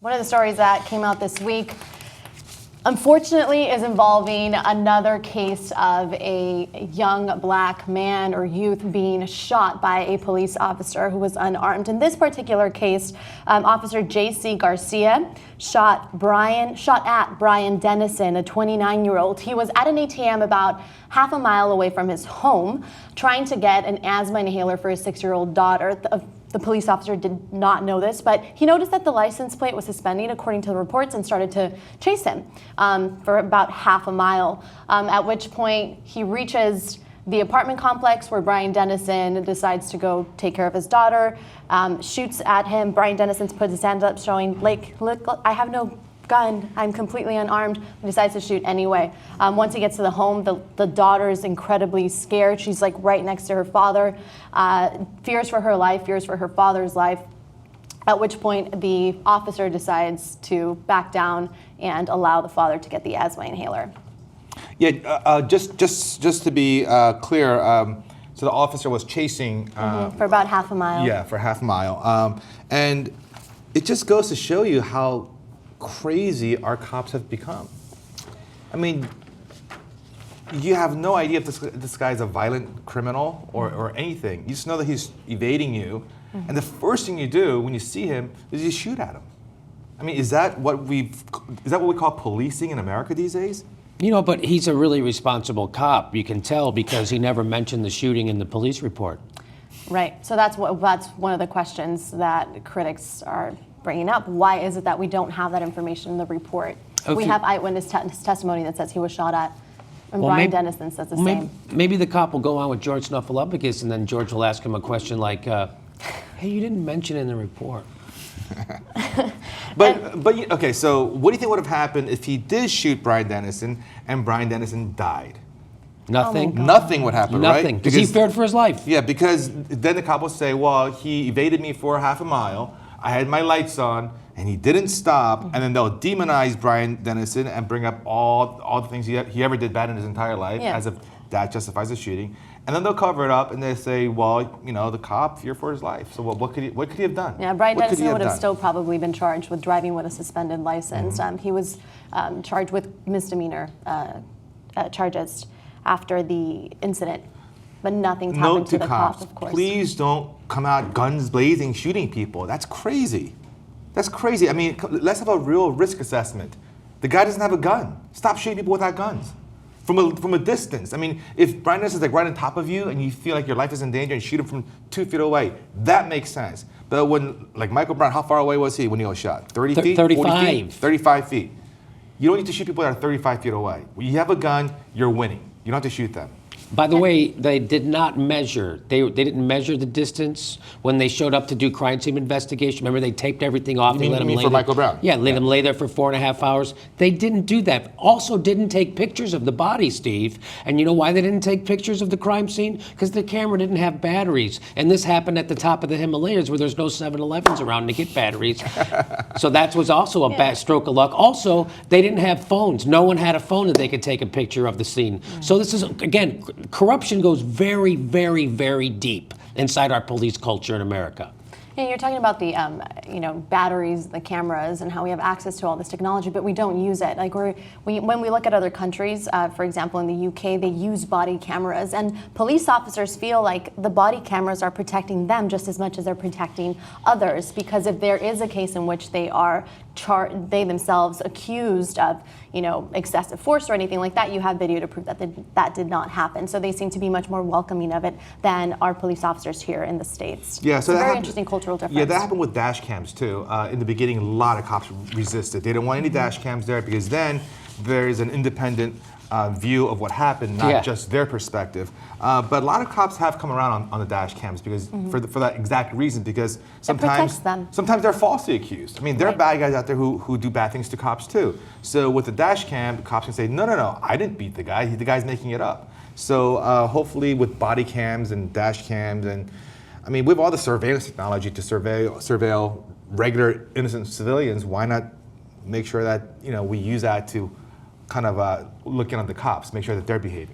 One of the stories that came out this week, unfortunately, is involving another case of a young black man or youth being shot by a police officer who was unarmed. In this particular case, Officer J.C. Garcia shot at Brian Dennison, a 29-year-old. He was at an ATM about half a mile away from his home, trying to get an asthma inhaler for his 6-year-old daughter. The police officer did not know this, but he noticed that the license plate was suspended according to the reports and started to chase him for about half a mile, at which point he reaches the apartment complex where Brian Dennison decides to go take care of his daughter, shoots at him. Brian Dennison puts his hands up showing, like, look, I have no gun, I'm completely unarmed. He decides to shoot anyway. Once he gets to the home, the daughter is incredibly scared. She's like right next to her father, fears for her life, fears for her father's life, at which point the officer decides to back down and allow the father to get the asthma inhaler. Yeah, just to be clear, so the officer was chasing for about half a mile. Yeah, for half a mile, and it just goes to show you how crazy our cops have become. I mean, you have no idea if this guy's a violent criminal or anything. You just know that he's evading you, and the first thing you do when you see him is you shoot at him. I mean, is that what we call policing in America these days? You know, but he's a really responsible cop. You can tell because he never mentioned the shooting in the police report. Right. So that's one of the questions that critics are bringing up. Why is it that we don't have that information in the report? Okay. We have eyewitness testimony that says he was shot at, and Brian Dennison says the same. Maybe the cop will go on with George Snuffleupagus, and then George will ask him a question like, hey, you didn't mention it in the report. But okay, so what do you think would have happened if he did shoot Brian Dennison and Brian Dennison died? Nothing. Nothing would happen, right? Nothing, because he feared for his life. Yeah, because then the cop will say, well, he evaded me for half a mile, I had my lights on, and he didn't stop, and then they'll demonize Brian Dennison and bring up all the things he ever did bad in his entire life, as if that justifies the shooting. And then they'll cover it up and they say, well, you know, the cop feared for his life. So what could he have done? Yeah, Brian Dennison would have still probably been charged with driving with a suspended license. He was charged with misdemeanor charges after the incident, but nothing's happened to the cop, of course. Please don't come out guns blazing shooting people. That's crazy. That's crazy. I mean, let's have a real risk assessment. The guy doesn't have a gun. Stop shooting people without guns. From a distance. I mean, if Brian Dennison is like right on top of you and you feel like your life is in danger and shoot him from 2 feet away, that makes sense. But when, like Michael Brown, how far away was he when he was shot? 30 feet? 35. 40 feet? 35 feet. You don't need to shoot people that are 35 feet away. When you have a gun, you're winning. You don't have to shoot them. By the way, they did not measure. They didn't measure the distance when they showed up to do crime scene investigation. Remember, they taped everything off. You mean for Michael Brown? Yeah, let him lay there for 4.5 hours. They didn't do that. Also didn't take pictures of the body, Steve. And you know why they didn't take pictures of the crime scene? Because the camera didn't have batteries. And this happened at the top of the Himalayas where there's no 7-Elevens around to get batteries. So that was also a bad stroke of luck. Also, they didn't have phones. No one had a phone that they could take a picture of the scene. So this is, again, corruption goes very, very, very deep inside our police culture in America. Yeah, you're talking about the, batteries, the cameras, and how we have access to all this technology, but we don't use it. Like when we look at other countries, for example, in the UK, they use body cameras, and police officers feel like the body cameras are protecting them just as much as they're protecting others. Because if there is a case in which they are they themselves accused of, excessive force or anything like that, you have video to prove that that did not happen. So they seem to be much more welcoming of it than our police officers here in the States. Yeah, so it's a very interesting cultural difference. Yeah, that happened with dash cams too. In the beginning, a lot of cops resisted. They didn't want any dash cams there because then there is an independent view of what happened, not just their perspective. But a lot of cops have come around on the dash cams because for that exact reason, because sometimes they're falsely accused. I mean, there are bad guys out there who do bad things to cops too. So with the dash cam, cops can say, no, I didn't beat the guy. The guy's making it up. So hopefully with body cams and dash cams and I mean, we have all the surveillance technology to surveil regular innocent civilians. Why not make sure that we use that to kind of look in on the cops, make sure that they're behaving?